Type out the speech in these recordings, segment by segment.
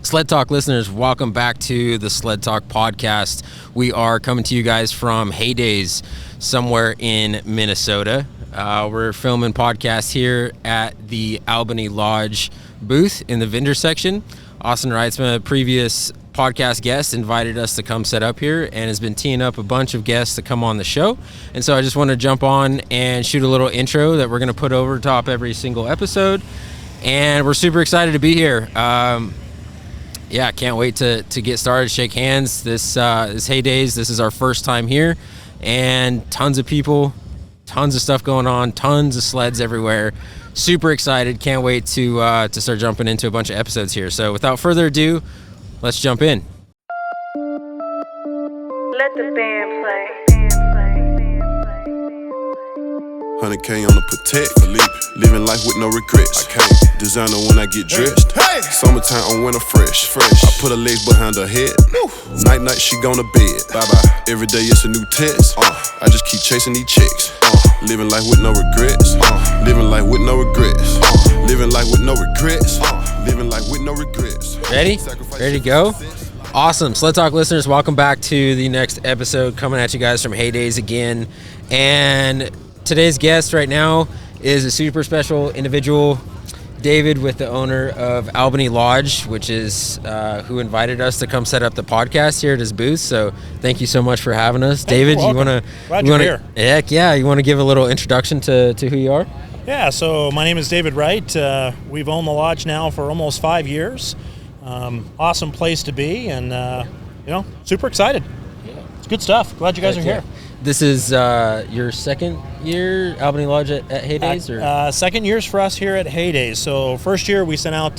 Sled Talk listeners, welcome back to the Sled Talk podcast. We are coming to you guys from Heydays, somewhere in Minnesota. We're filming podcast here at the Albany Lodge booth in the vendor section. Austin Wrightsman, a previous podcast guest, invited us to come set up here and has been teeing up a bunch of guests to come on the show. And so I just want to jump on and shoot a little intro that we're going to put over top every single episode. And we're super excited to be here. Can't wait to get started, shake hands. This Heydays, this is our first time here, and tons of people, tons of stuff going on, tons of sleds everywhere. Super excited. Can't wait to start jumping into a bunch of episodes here. So without further ado, let's jump in. Let the band play. 100K on the Protect, living life with no regrets. I can't designer when I get dressed. Hey. Summertime on winter fresh. I put her legs behind her head. Night she gone to bed. Bye. Every day it's a new test. I just keep chasing these chicks. Living life with no regrets. Living life with no regrets. Living life with no regrets. Living life with no regrets. Ready to go? Awesome. Sled Talk listeners, welcome back to the next episode, coming at you guys from Heydays again. And today's guest right now is a super special individual, David, with the owner of Albany Lodge, which is who invited us to come set up the podcast here at his booth. So thank you so much for having us. Hey, David, you want to... Glad you're here. Heck yeah. You want to give a little introduction to who you are? Yeah, so my name is David Wright. We've owned the lodge now for almost 5 years. Awesome place to be, and super excited. Yeah. It's good stuff. Glad you guys are here. This is your second year Albany Lodge at Heydays? Or? Second years for us here at Heydays. So first year we sent out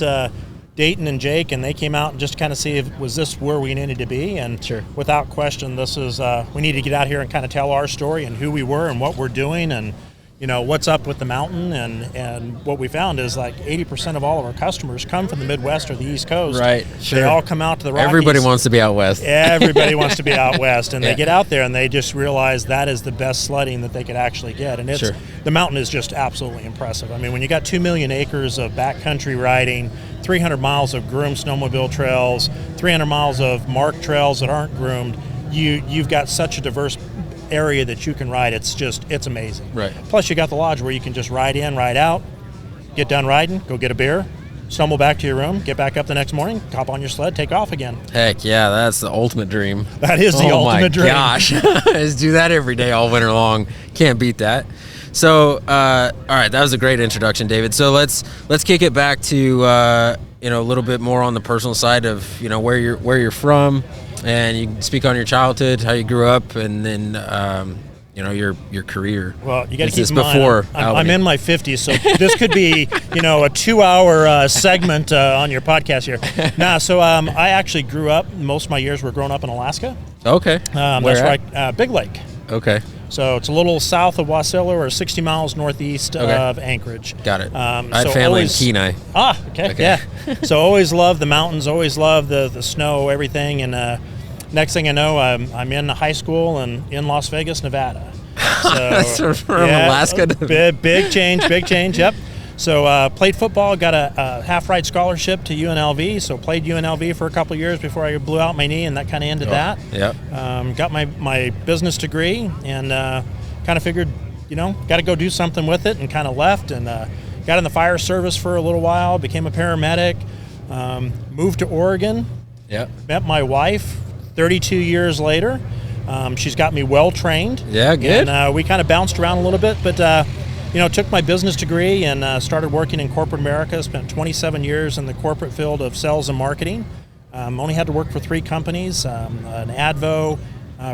Dayton and Jake, and they came out and just kind of see if was this where we needed to be. And sure. Without question, this is we need to get out here and kind of tell our story and who we were and what we're doing and what's up with the mountain. And what we found is like 80% of all of our customers come from the Midwest or the East Coast. Right, sure. They all come out to the Rockies. Everybody wants to be out west. Everybody wants to be out west, and they get out there and they just realize that is the best sledding that they could actually get. And it's the mountain is just absolutely impressive. I mean, when you got 2 million acres of backcountry riding, 300 miles of groomed snowmobile trails, 300 miles of marked trails that aren't groomed, you've got such a diverse area that you can ride. It's amazing. Right. Plus you got the lodge where you can just ride in, ride out, get done riding, go get a beer, stumble back to your room, get back up the next morning, hop on your sled, take off again. Heck yeah, that's the ultimate dream. That is the ultimate dream. Oh my gosh. Just do that every day all winter long. Can't beat that. So all right, that was a great introduction, David. So let's kick it back to a little bit more on the personal side of where you're from. And you can speak on your childhood, how you grew up, and then your career. Well, you got to keep in mind, I'm in my 50s, so this could be a 2-hour segment on your podcast here. So I actually grew up. Most of my years were growing up in Alaska. Okay. That's right, Big Lake. Okay. So it's a little south of Wasilla, or 60 miles northeast of Anchorage. Got it. I have family in Kenai. Okay. Yeah. So always loved the mountains, always loved the snow, everything. And next thing I know, I'm in high school and in Las Vegas, Nevada. So from Alaska to... Big change, yep. So played football, got a half-ride scholarship to UNLV, so played UNLV for a couple of years before I blew out my knee, and that kind of ended that. Yep. Got my business degree, and kind of figured, got to go do something with it, and kind of left, and got in the fire service for a little while, became a paramedic, moved to Oregon. Yep. Met my wife 32 years later. She's got me well-trained. Yeah, good. And we kind of bounced around a little bit, but... took my business degree and started working in corporate America. Spent 27 years in the corporate field of sales and marketing. Only had to work for 3 companies, an Advo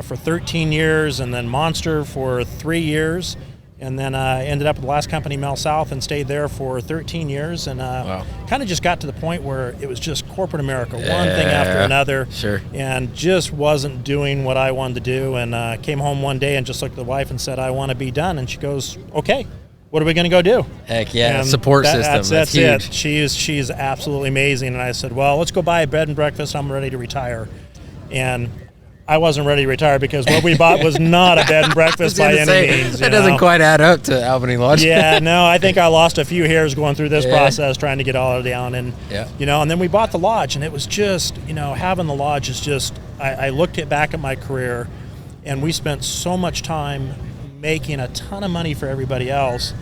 for 13 years, and then Monster for 3 years. And then I ended up with the last company, Mel South, and stayed there for 13 years. And kind of just got to the point where it was just corporate America, one thing after another. Sure. And just wasn't doing what I wanted to do. And came home one day and just looked at the wife and said, I want to be done. And she goes, okay. What are we going to go do? Heck yeah, support system. That's huge. It. She's absolutely amazing. And I said, well, let's go buy a bed and breakfast. I'm ready to retire. And I wasn't ready to retire because what we bought was not a bed and breakfast by any means. That doesn't quite add up to Albany Lodge. Yeah, no, I think I lost a few hairs going through this process, trying to get all down. And, and then we bought the lodge, and it was just, having the lodge is just, I looked back at my career, and we spent so much time making a ton of money for everybody else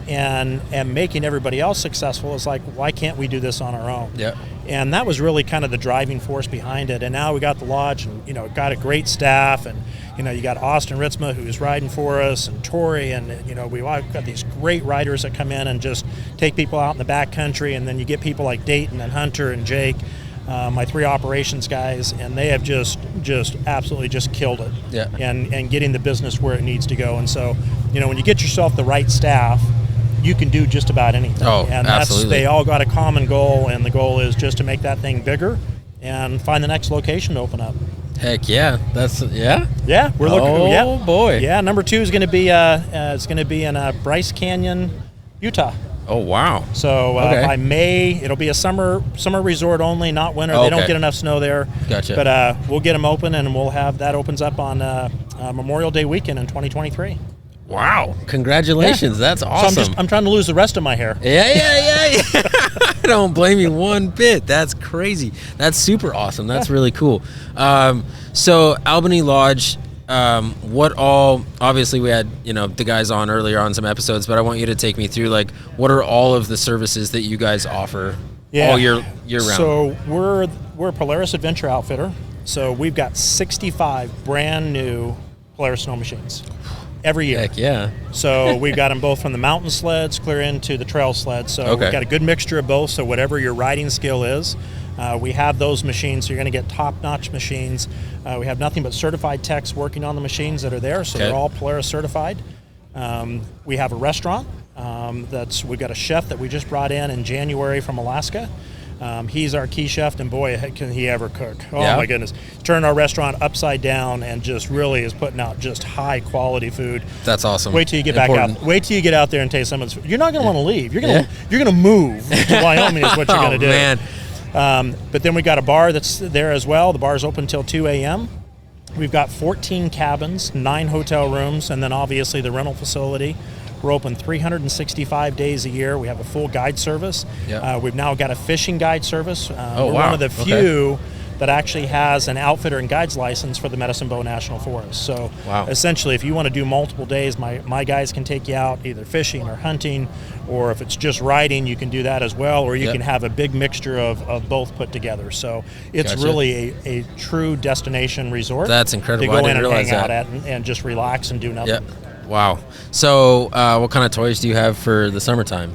and making everybody else successful. It's like, why can't we do this on our own? Yeah. And that was really kind of the driving force behind it. And now we got the lodge, and got a great staff, and you got Austin Ritzma, who's riding for us, and Tori, and we've got these great riders that come in and just take people out in the back country. And then you get people like Dayton and Hunter and Jake, my 3 operations guys, and they have just absolutely just killed it. Yeah. And getting the business where it needs to go. And so when you get yourself the right staff, you can do just about anything. Oh, and absolutely. They all got a common goal, and the goal is just to make that thing bigger and find the next location to open up. Heck yeah, Yeah, we're looking. Oh boy. Yeah, number 2 is going to be in Bryce Canyon, Utah. Oh wow. So by May, it'll be a summer resort only, not winter. They don't get enough snow there. Gotcha. But we'll get them open, and we'll have that opens up on Memorial Day weekend in 2023. Wow! Congratulations, that's awesome. So I'm trying to lose the rest of my hair. Yeah. I don't blame you one bit. That's crazy. That's super awesome. That's really cool. So Albany Lodge, what all? Obviously, we had the guys on earlier on some episodes, but I want you to take me through what are all of the services that you guys offer all year round. So we're a Polaris Adventure outfitter. So we've got 65 brand new Polaris snow machines every year. Heck yeah. So we've got them both from the mountain sleds clear into the trail sleds. So we've got a good mixture of both. So whatever your riding skill is, we have those machines. So you're going to get top-notch machines. We have nothing but certified techs working on the machines that are there. So they're all Polaris certified. We have a restaurant. We've got a chef that we just brought in January from Alaska. He's our key chef, and boy, can he ever cook. Oh, my goodness. Turned our restaurant upside down and just really is putting out just high-quality food. That's awesome. Wait till you get back out. Wait till you get out there and taste some of this food. You're not going to want to leave. You're going to move to Wyoming is what you're going to do. Man. But then we got a bar that's there as well. The bar's open until 2 a.m. We've got 14 cabins, 9 hotel rooms, and then obviously the rental facility. We're open 365 days a year. We have a full guide service. Yep. We've now got a fishing guide service. We're one of the few that actually has an outfitter and guides license for the Medicine Bow National Forest. So essentially, if you want to do multiple days, my guys can take you out either fishing or hunting, or if it's just riding, you can do that as well, or you can have a big mixture of both put together. So it's really a true destination resort. That's incredible. To go in and hang out at and just relax and do nothing. Yep. Wow. So what kind of toys do you have for the summertime?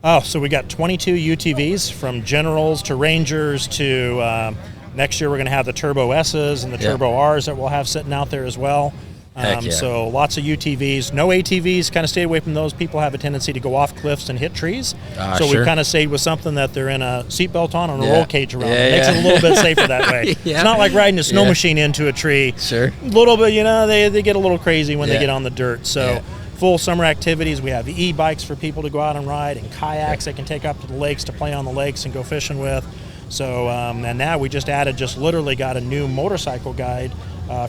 Oh, so we got 22 UTVs, from Generals to Rangers to next year we're going to have the Turbo S's and the Turbo R's that we'll have sitting out there as well. So lots of UTVs. No ATVs, kind of stay away from those. People have a tendency to go off cliffs and hit trees. So we kind of stayed with something that they're in a seatbelt on and a roll cage around. It makes it a little bit safer that way. It's not like riding a snow machine into a tree. Sure. A little bit, they get a little crazy when they get on the dirt. So full summer activities. We have e-bikes for people to go out and ride, and kayaks they can take up to the lakes to play on the lakes and go fishing with. So, and now we just literally got a new motorcycle guide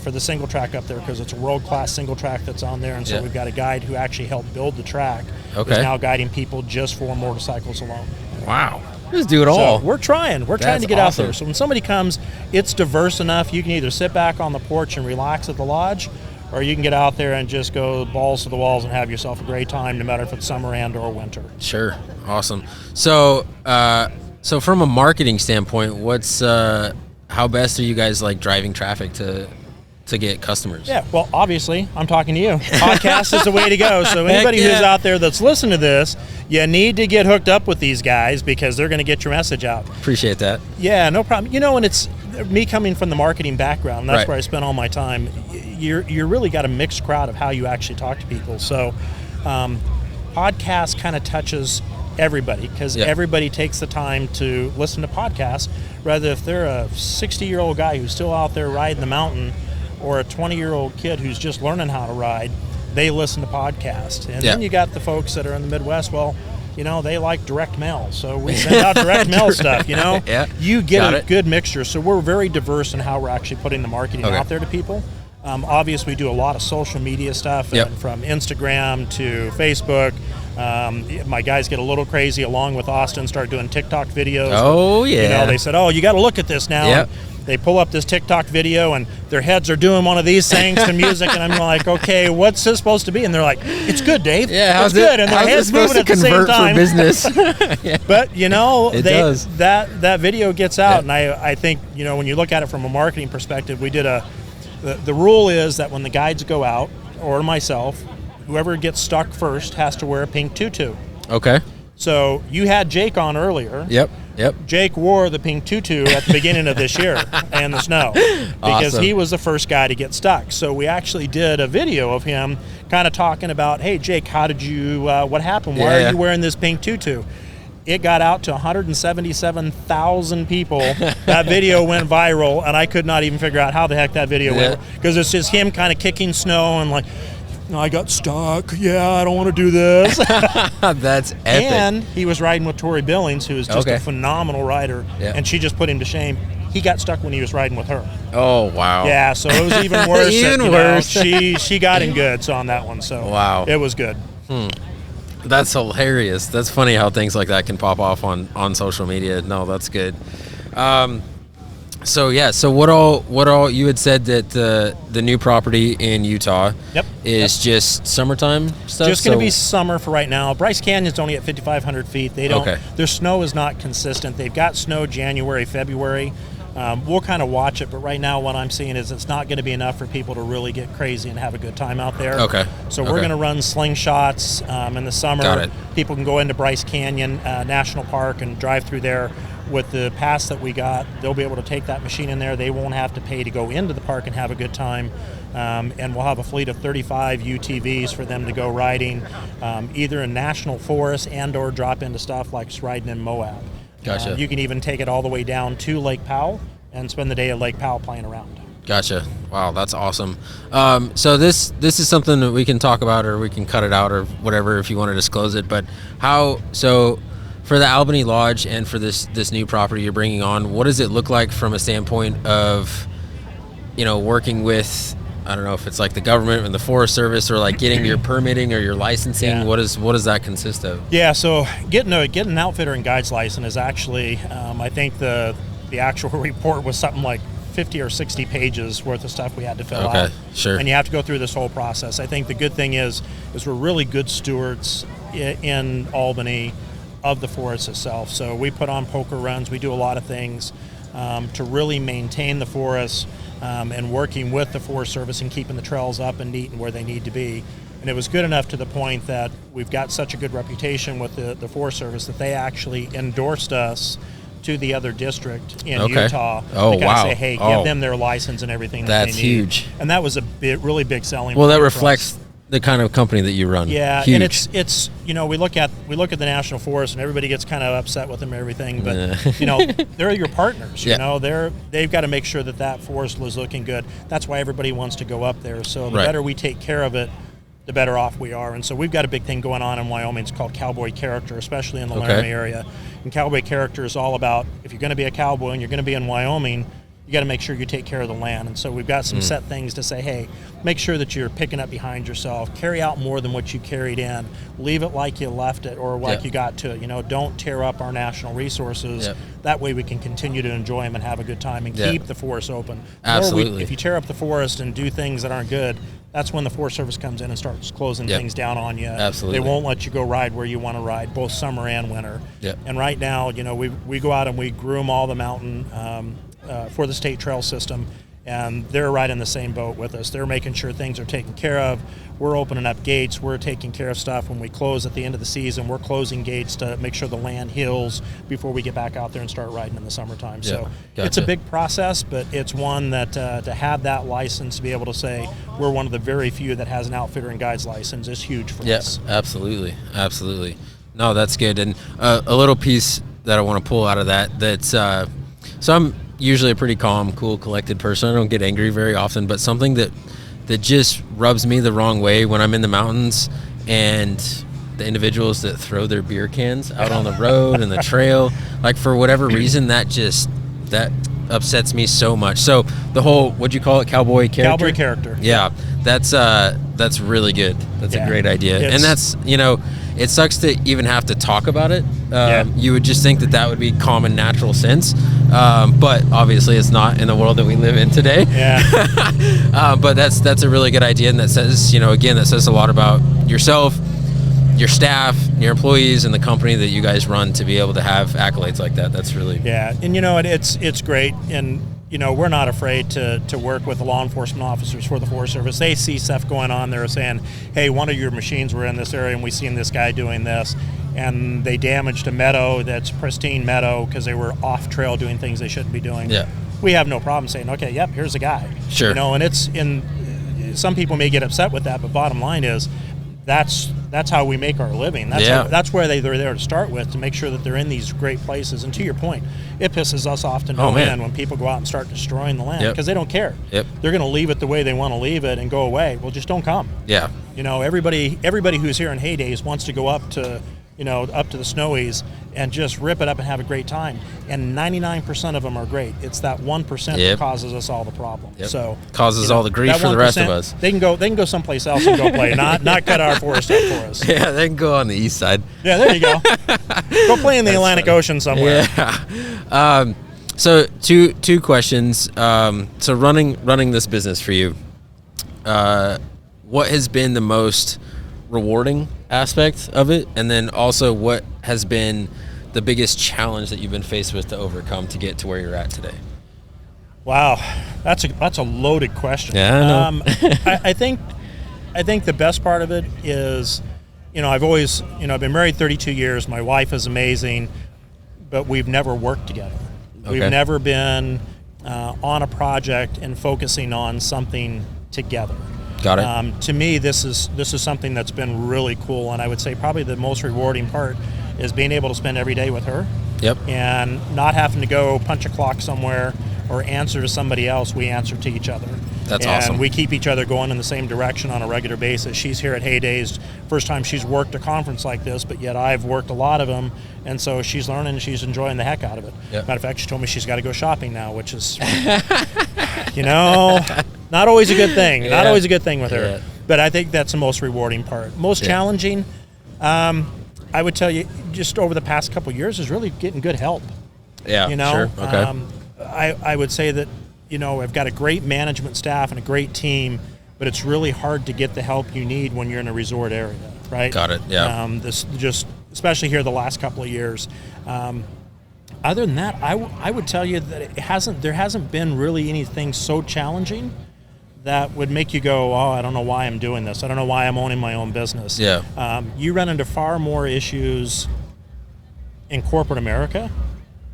for the single track up there, because it's a world-class single track that's on there. And so we've got a guide who actually helped build the track. Who's now guiding people just for motorcycles alone. Wow. Just do it all. So we're trying. We're trying to get out there. So when somebody comes, it's diverse enough. You can either sit back on the porch and relax at the lodge, or you can get out there and just go balls to the walls and have yourself a great time, no matter if it's summer and or winter. Sure. Awesome. So, so from a marketing standpoint, what's how best are you guys driving traffic to get customers? Yeah, well, obviously, I'm talking to you. Podcast is the way to go. So anybody who's out there that's listening to this, you need to get hooked up with these guys, because they're going to get your message out. Appreciate that. Yeah, no problem. And it's me coming from the marketing background. That's where I spent all my time. You're really got a mixed crowd of how you actually talk to people. So podcast kind of touches everybody, because everybody takes the time to listen to podcasts, rather if they're a 60-year-old guy who's still out there riding the mountain, or a 20-year-old kid who's just learning how to ride, they listen to podcasts. And then you got the folks that are in the Midwest. Well, they like direct mail, so we send out direct mail stuff. Yeah. You get a good mixture. So we're very diverse in how we're actually putting the marketing out there to people. Obviously, we do a lot of social media stuff, and from Instagram to Facebook. My guys get a little crazy, along with Austin, start doing TikTok videos. Oh, yeah. They said, you got to look at this now. Yep. They pull up this TikTok video, and their heads are doing one of these things to music, and I'm like, okay, what's this supposed to be? And they're like, it's good, Dave. Yeah, it's good. And their heads moving at the same time. For business? Yeah. But, it does. That video gets out, and I think, when you look at it from a marketing perspective, we did the rule is that when the guides go out, or myself, whoever gets stuck first has to wear a pink tutu. Okay. So you had Jake on earlier. Yep. Jake wore the pink tutu at the beginning of this year and the snow because he was the first guy to get stuck. So we actually did a video of him kind of talking about, hey, Jake, how did you, what happened? Why are you wearing this pink tutu? It got out to 177,000 people. That video went viral, and I could not even figure out how the heck that video went, because it's just him kind of kicking snow and like, I got stuck. Yeah, I don't want to do this. That's epic. And he was riding with Tori Billings, who is just a phenomenal rider, and she just put him to shame. He got stuck when he was riding with her. Oh, wow. Yeah, so it was even worse. Even worse. She got him good on that one. So wow, it was good. That's hilarious. That's funny how things like that can pop off on social media. No, that's good. So what all you had said that the new property in Utah is just summertime stuff? Just going to be summer for right now. Bryce Canyon's only at 5,500 feet. They don't. Their snow is not consistent. They've got snow January, February. We'll kind of watch it, but right now what I'm seeing is it's not going to be enough for people to really get crazy and have a good time out there. So we're going to run slingshots in the summer. Got it. People can go into Bryce Canyon National Park and drive through there. With the pass that we got, they'll be able to take that machine in there. They won't have to pay to go into the park and have a good time. And we'll have a fleet of 35 UTVs for them to go riding, either in national forests and or drop into stuff like riding in Moab. Gotcha. You can even take it all the way down to Lake Powell and spend the day at Lake Powell playing around. Gotcha. Wow, that's awesome. So this is something that we can talk about, or we can cut it out, or whatever if you want to disclose it. But for the Albany Lodge and for this new property you're bringing on, what does it look like from a standpoint of, working with, I don't know if it's like the government and the Forest Service, or like getting your permitting or your licensing? Yeah. What does that consist of? Yeah, so getting an outfitter and guides license is actually, I think the actual report was something like 50 or 60 pages worth of stuff we had to fill out. Sure. And you have to go through this whole process. I think the good thing is we're really good stewards in Albany of the forest itself. So we put on poker runs. We do a lot of things to really maintain the forest and working with the Forest Service and keeping the trails up and neat and where they need to be. And it was good enough to the point that we've got such a good reputation with the Forest Service that they actually endorsed us to the other district in Utah to kind of say, hey, give them their license and everything that they need. That's huge. And that was a really big selling point. Well, that reflects the kind of company that you run. Yeah, huge. And it's we look at the National Forest and everybody gets kind of upset with them and everything, but they're your partners. They've got to make sure that forest was looking good. That's why everybody wants to go up there. So the better we take care of it, the better off we are. And so we've got a big thing going on in Wyoming. It's called Cowboy Character, especially in the Laramie area. And Cowboy Character is all about, if you're going to be a cowboy and you're going to be in Wyoming, you got to make sure you take care of the land. And so we've got some set things to say, hey, make sure that you're picking up behind yourself, carry out more than what you carried in, leave it like you left it or like you got to it. Don't tear up our national resources. That way we can continue to enjoy them and have a good time and keep the forest open. Absolutely. If you tear up the forest and do things that aren't good, that's when the Forest Service comes in and starts closing things down on you. Absolutely. They won't let you go ride where you want to ride, both summer and winter. And right now, we go out and we groom all the mountain for the state trail system, and they're right in the same boat with us. They're making sure things are taken care of. We're opening up gates. We're taking care of stuff. When we close at the end of the season, we're closing gates to make sure the land heals before we get back out there and start riding in the summertime. So it's a big process, but it's one that to have that license, to be able to say we're one of the very few that has an outfitter and guides license is huge for us. Absolutely. No, that's good. And a little piece that I want to pull out of that's so I'm usually a pretty calm, cool, collected person. I don't get angry very often, but something that just rubs me the wrong way when I'm in the mountains and the individuals that throw their beer cans out on the road and the trail, like for whatever reason, that upsets me so much. So the whole, what'd you call it, cowboy character? Cowboy character. Yeah, that's really good. That's a great idea. And that's, it sucks to even have to talk about it. You would just think that would be common natural sense, but obviously it's not in the world that we live in today. Yeah. But that's a really good idea, and that says, again, that says a lot about yourself, your staff, your employees, and the company that you guys run to be able to have accolades like that. That's really and it's great, and we're not afraid to work with the law enforcement officers for the Forest Service. They see stuff going on. They're saying, hey, one of your machines were in this area and we seen this guy doing this, and they damaged a meadow that's pristine meadow because they were off trail doing things they shouldn't be doing. Yeah, we have no problem saying, okay, yep, here's a guy. Sure. And some people may get upset with that, but bottom line is that's how we make our living. That's where they're there to start with, to make sure that they're in these great places. And to your point, it pisses us off to no end when people go out and start destroying the land because they don't care. Yep. They're going to leave it the way they want to leave it and go away. Well, just don't come. Yeah. Everybody who's here in heydays wants to go up to the Snowies and just rip it up and have a great time. And 99% of them are great. It's that 1% that causes us all the problem. Yep. So causes all the grief for the rest of us. They can go someplace else and go play, not cut our forest up for us. Yeah, they can go on the east side. Yeah, there you go. Go play in the Atlantic Ocean somewhere. Yeah. So two questions. So running this business for you, what has been the most rewarding aspect of it, and then also what has been the biggest challenge that you've been faced with to overcome to get to where you're at today? Wow, that's a loaded question. Yeah, I know. I think the best part of it is, I've been married 32 years. My wife is amazing, but we've never worked together. Okay. We've never been on a project and focusing on something together. Got it. To me, this is something that's been really cool, and I would say probably the most rewarding part is being able to spend every day with her. Yep. And not having to go punch a clock somewhere or answer to somebody else. We answer to each other. That's awesome. And we keep each other going in the same direction on a regular basis. She's here at Heydays, first time she's worked a conference like this, but yet I've worked a lot of them, and so she's learning and she's enjoying the heck out of it. Yep. Matter of fact, she told me she's got to go shopping now, which is, not always a good thing. Not always a good thing with her. But I think that's the most rewarding part. Most challenging, I would tell you, just over the past couple of years, is really getting good help. Yeah, sure. Okay. I would say that, I've got a great management staff and a great team, but it's really hard to get the help you need when you're in a resort area, right? Got it, yeah. Especially here the last couple of years. Other than that, I would tell you that there hasn't been really anything so challenging that would make you go, oh, I don't know why I'm doing this. I don't know why I'm owning my own business. Yeah. You run into far more issues in corporate America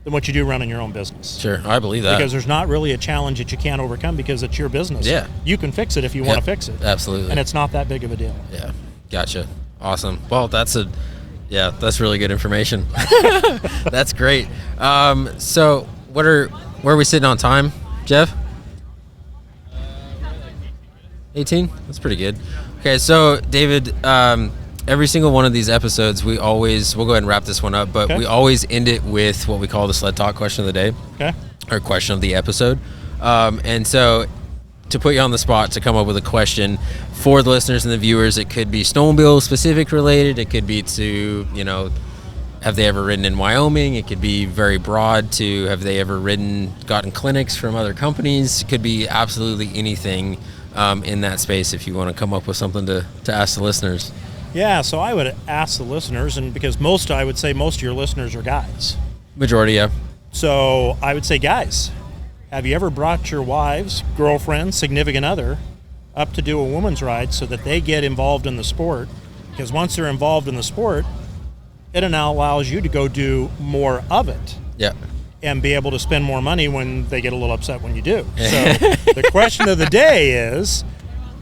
than what you do running your own business. Sure, I believe that. Because there's not really a challenge that you can't overcome because it's your business. Yeah. You can fix it if you want to fix it. Absolutely. And it's not that big of a deal. Yeah. Gotcha. Awesome. Well, that's really good information. That's great. So where are we sitting on time, Jeff? 18? That's pretty good. Okay, so David, every single one of these episodes, we'll go ahead and wrap this one up, but we always end it with what we call the Sled Talk question of the day. Okay. Or question of the episode. And so to put you on the spot to come up with a question for the listeners and the viewers, it could be snowmobile specific related. It could be to, have they ever ridden in Wyoming? It could be very broad to have they ever gotten clinics from other companies? It could be absolutely anything in that space if you want to come up with something to ask the listeners. Yeah, so I would ask the listeners, and because I would say most of your listeners are guys. Majority, yeah. So I would say, guys, have you ever brought your wives, girlfriend, significant other up to do a woman's ride so that they get involved in the sport? Because once they're involved in the sport, it now allows you to go do more of it. Yeah. And be able to spend more money when they get a little upset when you do. So the question of the day is,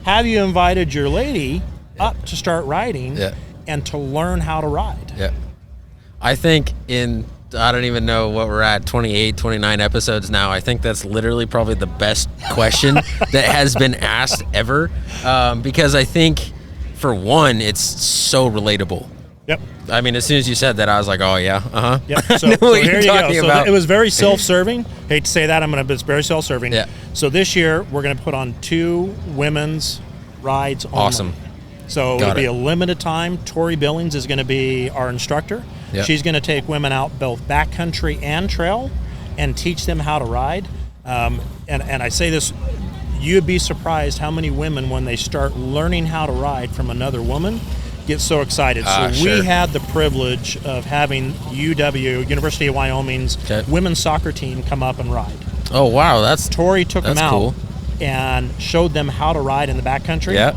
have you invited your lady up to start riding and to learn how to ride? Yeah. I think I don't even know what we're at, 28, 29 episodes now. I think that's literally probably the best question that has been asked ever, because I think, for one, it's so relatable. I mean, as soon as you said that, I was like, oh yeah, Yep. I So, know so what here you're you go. talking So about. it was very self-serving. Hate to say that, but it's very self-serving. Yeah. So this year we're going to put on 2 women's rides only. Awesome. So Got it'll be it. a limited time. Tori Billings is going to be our instructor. Yep. She's going to take women out both backcountry and trail and teach them how to ride. And I say this, you'd be surprised how many women, when they start learning how to ride from another woman, get so excited. So Sure. we had the privilege of having UW, University of Wyoming's Okay. women's soccer team come up and ride. Oh wow, that's Tori took them That's out cool. and showed them how to ride in the backcountry. yeah.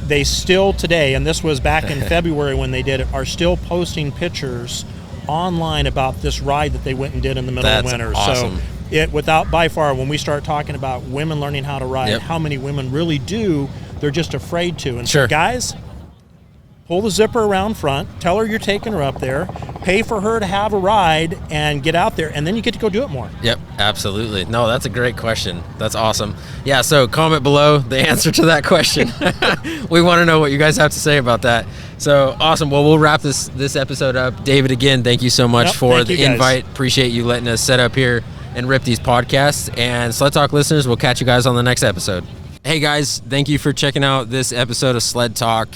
They still today, and this was back in February when they did it, are still posting pictures online about this ride that they went and did in the middle That's of winter. awesome. So it, without by far, when we start talking about women learning how to ride, Yep. how many women really do, they're just afraid to. And Sure. so guys, pull the zipper around front, tell her you're taking her up there, pay for her to have a ride, and get out there, and then you get to go do it more. Yep, absolutely. No, that's a great question. That's awesome. Yeah, so comment below the answer to that question. We want to know what you guys have to say about that. So awesome. Well, we'll wrap this episode up. David, again, thank you so much Yep, for thank the you, guys. invite. Appreciate you letting us set up here and rip these podcasts. And Sled Talk listeners, we'll catch you guys on the next episode. Hey guys, thank you for checking out this episode of Sled Talk.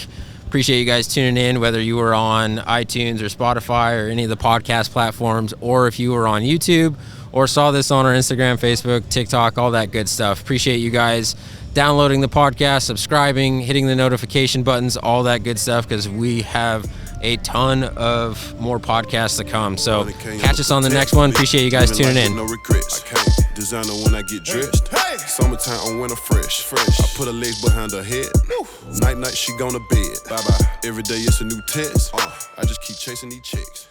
Appreciate you guys tuning in, whether you were on iTunes or Spotify or any of the podcast platforms, or if you were on YouTube or saw this on our Instagram, Facebook, TikTok, all that good stuff. Appreciate you guys downloading the podcast, subscribing, hitting the notification buttons, all that good stuff, because we have a ton of more podcasts to come. So catch us on the next one. Appreciate you guys tuning in. No regrets. I can't designer when I get dressed. Summertime on winter fresh. I put her legs behind her head. Night she gone to bed. Bye bye. Every day it's a new test. I just keep chasing these chicks.